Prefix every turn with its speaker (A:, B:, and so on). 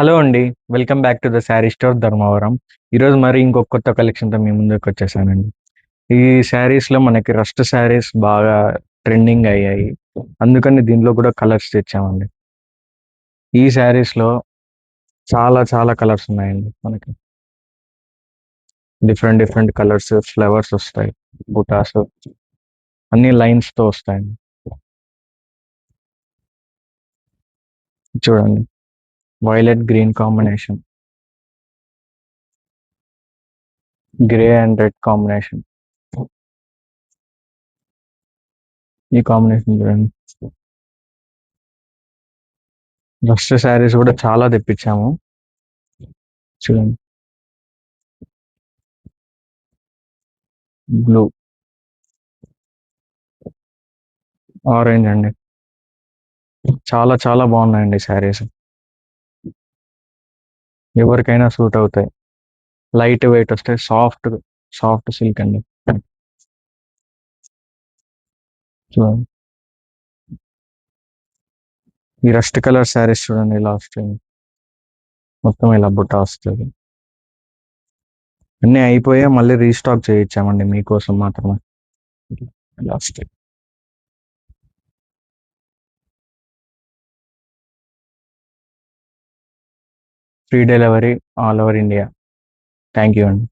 A: Hello అండి. Welcome back to the sari store Dharmavaram. ఈరోజు మరి ఇంకొక కొత్త కలెక్షన్‌తో మీ ముందుకు వచ్చేసానండి. ఈ శారీస్‌లో మనకి రస్ట్ శారీస్ బాగా ట్రెండింగ్ అయ్యాయి. అందుకని దీంట్లో కూడా కలర్స్ తెచ్చామండి. ఈ శారీస్‌లో చాలా చాలా కలర్స్ ఉన్నాయండి మనకి. డిఫరెంట్ డిఫరెంట్ కలర్స్, ఫ్లవర్స్ వస్తాయి. బుటాస్ అన్ని లైన్స్‌తో వస్తాయండి. చూడండి. Violet green combination, grey and red combination. ఈ కాంబినేషన్ చూడండి. రస్ట్ శారీస్ కూడా చాలా తెప్పించాము. చూడండి. బ్లూ, ఆరెంజ్ అండి. చాలా చాలా బాగున్నాయండి శారీస్. ఎవరికైనా సూట్ అవుతాయి. లైట్ వెయిట్ వస్తాయి. సాఫ్ట్ సాఫ్ట్ సిల్క్ అండి. చూడండి. ఈ రస్ట్ కలర్ శారీస్ చూడండి ఇలా వస్తాయి. మొత్తం ఇలా బుట్ట వస్తుంది. అన్నీ అయిపోయా మళ్ళీ రీస్టాక్ చేయించామండి మీకోసం మాత్రమే. ఇలా వస్తాయి. Free delivery all over India. Thank you అండి.